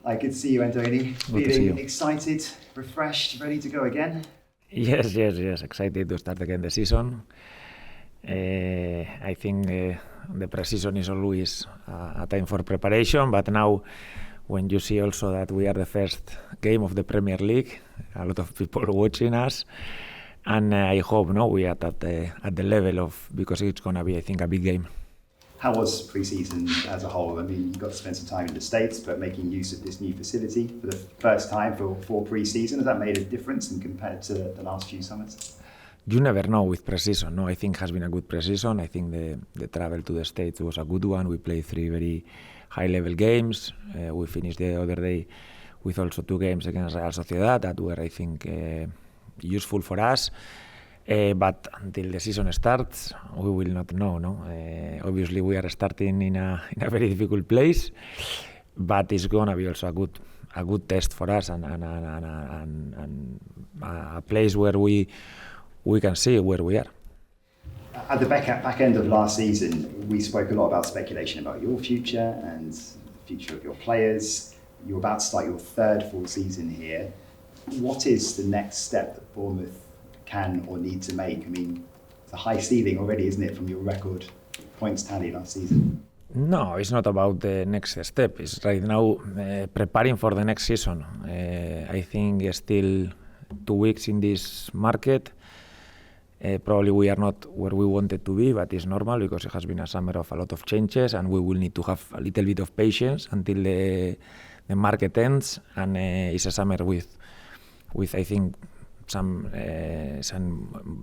Good to see you, Andoni. Good to see Feeling you. excited, refreshed, ready to go again? Yes. Excited to start again the season. I think the pre-season is always a time for preparation, but now when you see also that we are the first game of the Premier League, a lot of people watching us, and I hope we are at the level of, because it's going to be, I think, a big game. How was pre-season as a whole? I mean, you got to spend some time in the States, but making use of this new facility for the first time for pre-season, has that made a difference in compared to the last few summers? You never know with pre-season. No, I think it has been a good pre-season. I think the travel to the States was a good one. We played 3 very high-level games. We finished the other day with also 2 games against Real Sociedad that were, I think, useful for us. But until the season starts, we will not know. Obviously, we are starting in a very difficult place, but it's gonna be also a good test for us and a place where we can see where we are. At the back end of last season, we spoke a lot about speculation about your future and the future of your players. You're about to start your 3rd full season here. What is the next step that Bournemouth can or need to make? I mean, it's a high ceiling already, isn't it, from your record points tally last season? No, it's not about the next step. It's right now preparing for the next season. I think still 2 weeks in this market. Probably we are not where we wanted to be, but it's normal because it has been a summer of a lot of changes, and we will need to have a little bit of patience until the market ends. And it's a summer with I think some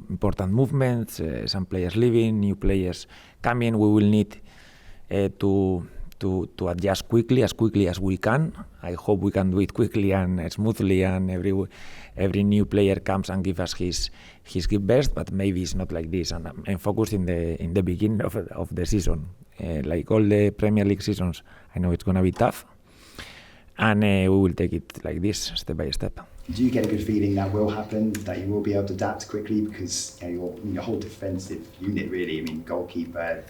important movements, some players leaving, new players coming. We will need to adjust quickly as we can. I hope we can do it quickly and smoothly, and every new player comes and gives us his best, but maybe it's not like this. And I'm focused in the beginning of the season. Like all the Premier League seasons, I know it's going to be tough, and we will take it like this, step by step. Do you get a good feeling that will happen, that you will be able to adapt quickly? Because your whole defensive unit, really, I mean, goalkeeper,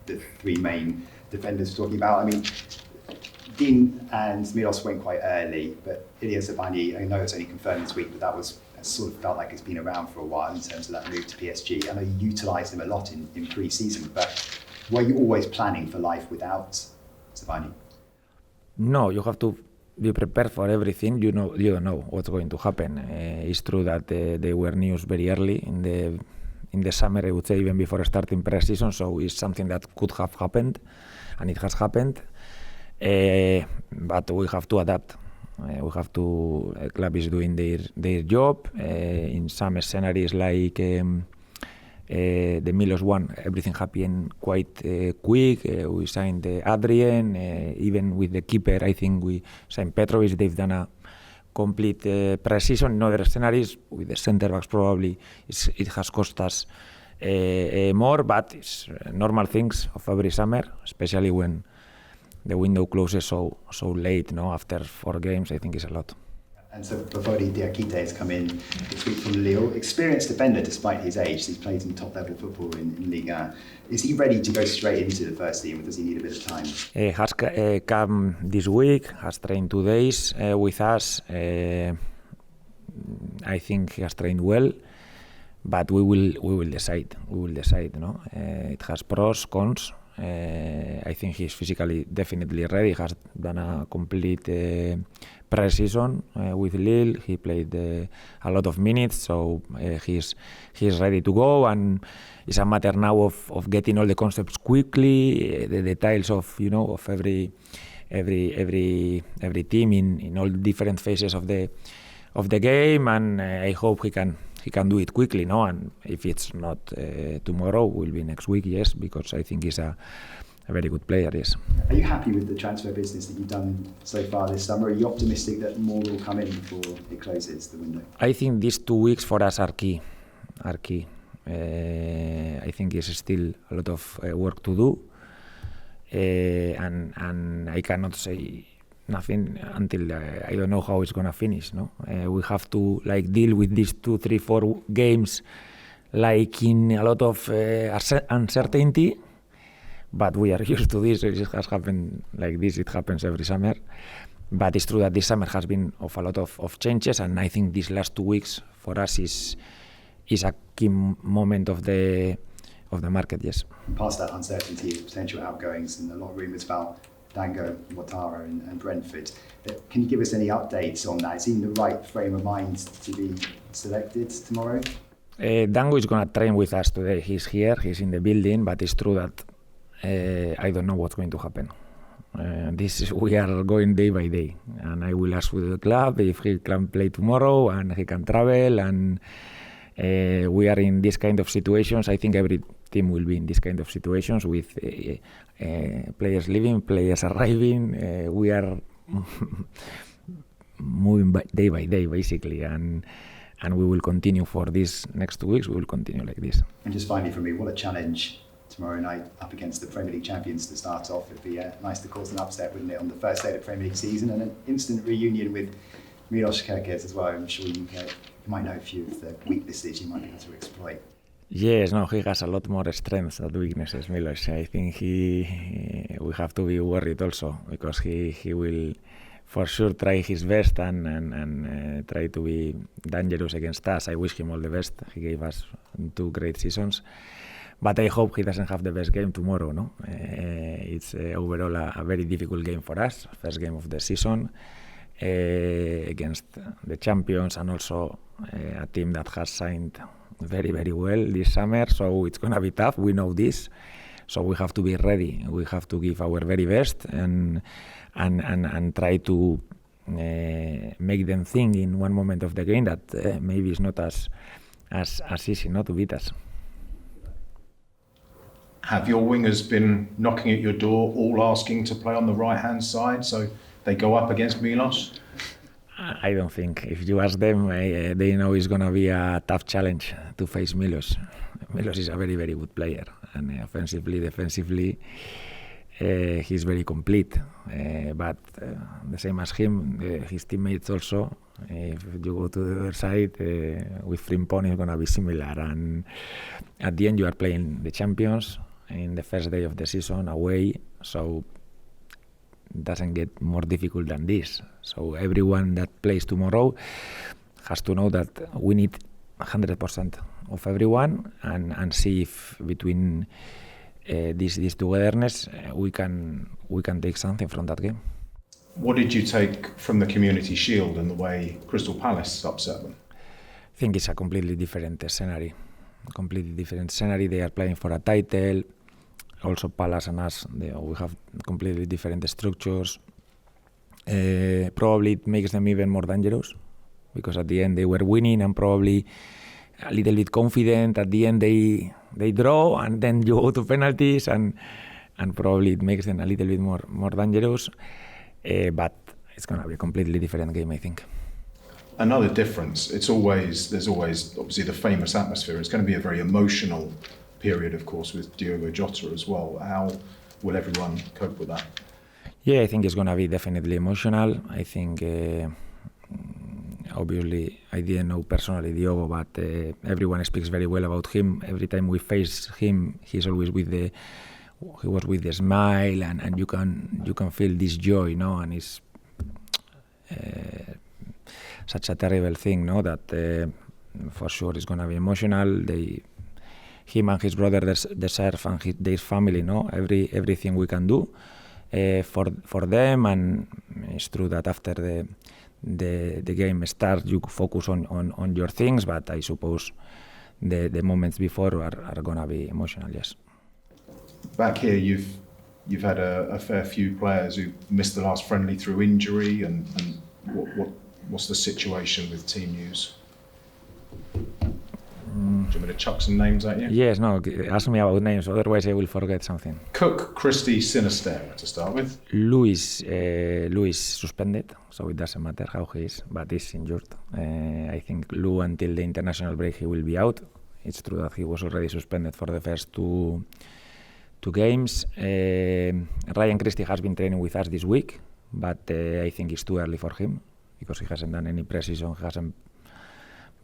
the 3 main defenders talking about. I mean, Dean and Milos went quite early, but Ilyas Savani, I know it's only confirmed this week, but that was sort of felt like it's been around for a while in terms of that move to PSG. I know you utilised him a lot in pre-season, but were you always planning for life without Savani? No, you have to be prepared for everything. You don't know what's going to happen. It's true that they were news very early in the summer, I would say, even before starting pre-season, so it's something that could have happened, and it has happened. But we have to adapt. We have to. Club is doing their job. In some scenarios, like the Milos one, everything happened quite quick. We signed Adrien, even with the keeper. I think we signed Petrovic. They've done a complete pre-season. In other scenarios, with the centre backs, probably it has cost us more, but it's normal things of every summer, especially when the window closes so late. After 4 games, I think it's a lot. And so Bafodi Diakite has come in this week from Lille. Experienced defender despite his age. He's played in top-level football in Ligue 1. Is he ready to go straight into the first team, or does he need a bit of time? Has come this week, has trained 2 days with us. I think he has trained well, but we will decide. It has pros, cons. I think he's physically definitely ready. He has done a complete pre-season with Lille. He played a lot of minutes, so he's ready to go, and it's a matter now of getting all the concepts quickly, the details of every team in all different phases of the game, and I hope he can do it quickly, and if it's not tomorrow, will be next week, yes, because I think he's a very good player, yes. Are you happy with the transfer business that you've done so far this summer? Are you optimistic that more will come in before it closes, the window? I think these 2 weeks for us are key. I think there's still a lot of work to do, and I cannot say nothing until I don't know how it's going to finish. We have to deal with these 2, 3, 4 games in a lot of uncertainty, but we are used to this. It has happened like this. It happens every summer. But it's true that this summer has been of a lot of changes, and I think these last 2 weeks for us is a key moment of the market, yes. Past that uncertainty of potential outgoings and a lot of rumours about Dango, Ouattara and Brentford. Can you give us any updates on that? Is he in the right frame of mind to be selected tomorrow? Dango is going to train with us today. He's here, he's in the building, but it's true that I don't know what's going to happen. We are going day by day, and I will ask with the club if he can play tomorrow and he can travel, and we are in this kind of situations. I think every team will be in this kind of situations with players leaving, players arriving. We are moving day by day, basically, and we will continue for these next 2 weeks. We will continue like this. And just finally for me, what a challenge tomorrow night up against the Premier League champions to start off. It'd be nice to cause an upset, wouldn't it, on the first day of the Premier League season, and an instant reunion with Milos Kerkez as well. I'm sure you might know a few of the weaknesses you might be able to exploit. Yes, no, he has a lot more strengths than weaknesses, Milos. I think we have to be worried also, because he will for sure try his best and try to be dangerous against us. I wish him all the best. He gave us 2 great seasons. But I hope he doesn't have the best game tomorrow. No, it's overall a very difficult game for us. First game of the season against the champions, and also a team that has signed very, very well this summer. So it's gonna be tough. We know this. So we have to be ready. We have to give our very best and try to make them think in one moment of the game that maybe it's not as easy not to beat us. Have your wingers been knocking at your door, all asking to play on the right-hand side, so they go up against Milos? I don't think. If you ask them, they know it's going to be a tough challenge to face Milos. Milos is a very, very good player, and offensively, defensively, he's very complete. But the same as him, his teammates also, if you go to the other side, with Frimpong, it's going to be similar. And at the end, you are playing the champions in the first day of the season away, so it doesn't get more difficult than this. So everyone that plays tomorrow has to know that we need 100% of everyone, and see if between this togetherness we can take something from that game. What did you take from the Community Shield and the way Crystal Palace upset them? I think it's a completely different scenario. They are playing for a title. Also, Palace and us, we have completely different structures. Probably it makes them even more dangerous, because at the end they were winning and probably a little bit confident. At the end they draw, and then you go to penalties, and probably it makes them a little bit more dangerous. But it's going to be a completely different game, I think. Another difference, there's always obviously the famous atmosphere. It's going to be a very emotional period, of course, with Diogo Jota as well. How will everyone cope with that? Yeah, I think it's going to be definitely emotional. I think, obviously, I didn't know personally Diogo, but everyone speaks very well about him. Every time we face him, he's always he was with the smile, and you can feel this joy, no? And it's such a terrible thing, no? That for sure it's going to be emotional. Him and his brother deserve, and their family, no? Everything we can do for them, and it's true that after the game starts, you focus on your things, but I suppose the moments before are going to be emotional, yes. Back here, you've had a fair few players who missed the last friendly through injury, and what's the situation with team news? Do you want me to chuck some names at you? Yes, no, ask me about names, otherwise I will forget something. Cook, Christie, Sinisterra to start with. Luis suspended, so it doesn't matter how he is, but he's injured. I think Lou, until the international break, he will be out. It's true that he was already suspended for the first two games. Ryan Christie has been training with us this week, but I think it's too early for him, because he hasn't done any preseason. He hasn't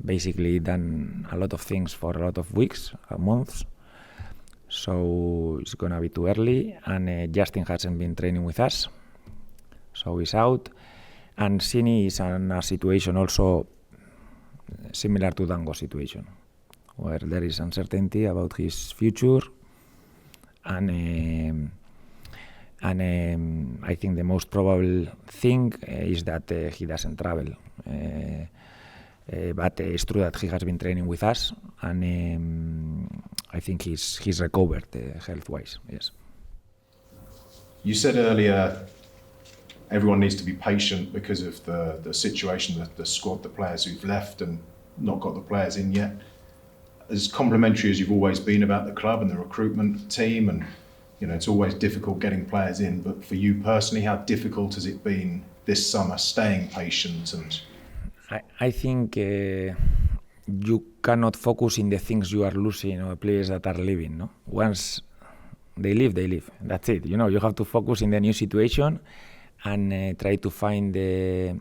basically done a lot of things for a lot of weeks, months. So it's gonna be too early. And Justin hasn't been training with us, so he's out. And Sini is in a situation also similar to Dango's situation, where there is uncertainty about his future, and I think the most probable thing is that he doesn't travel. But it's true that he has been training with us, and I think he's recovered health-wise. Yes. You said earlier everyone needs to be patient because of the situation, the squad, the players who've left and not got the players in yet. As complimentary as you've always been about the club and the recruitment team, and it's always difficult getting players in, but for you personally, how difficult has it been this summer staying patient? And I think you cannot focus in the things you are losing or players that are leaving. No? Once they leave, they leave. That's it. You have to focus in the new situation and try to find the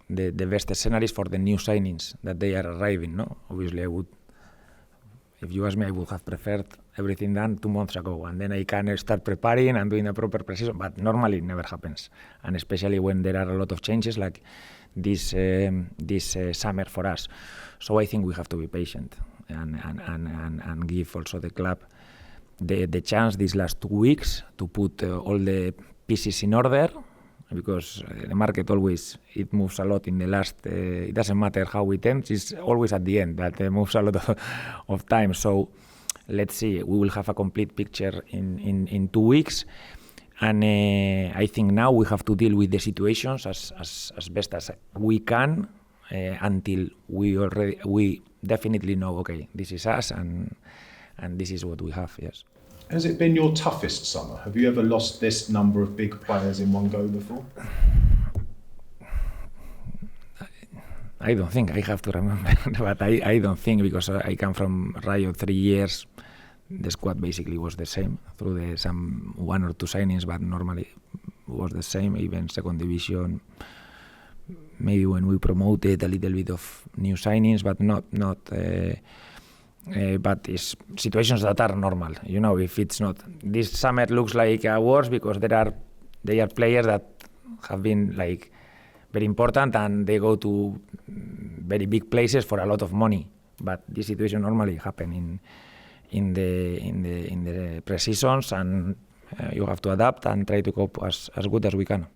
best scenarios for the new signings that they are arriving. No, obviously if you ask me, I would have preferred everything done 2 months ago, and then I can start preparing and doing a proper preseason. But normally it never happens, and especially when there are a lot of changes like this summer for us. So I think we have to be patient and give also the club the chance these last 2 weeks to put all the pieces in order, because the market always, it moves a lot in the last, it doesn't matter how it ends, it's always at the end that moves a lot of time. So let's see, we will have a complete picture in 2 weeks, and I think now we have to deal with the situations as best as we can until we definitely know, okay, this is us and this is what we have. Yes. Has it been your toughest summer? Have you ever lost this number of big players in one go before? I don't think. I have to remember, but I don't think, because I come from Rayo 3 years. The squad basically was the same through some 1 or 2 signings, but normally was the same. Even second division, maybe when we promoted, a little bit of new signings, but not. But it's situations that are normal. If it's not, this summer looks like worse because they are players that have been like very important and they go to very big places for a lot of money. But this situation normally happen in the pre-seasons, and you have to adapt and try to cope as good as we can.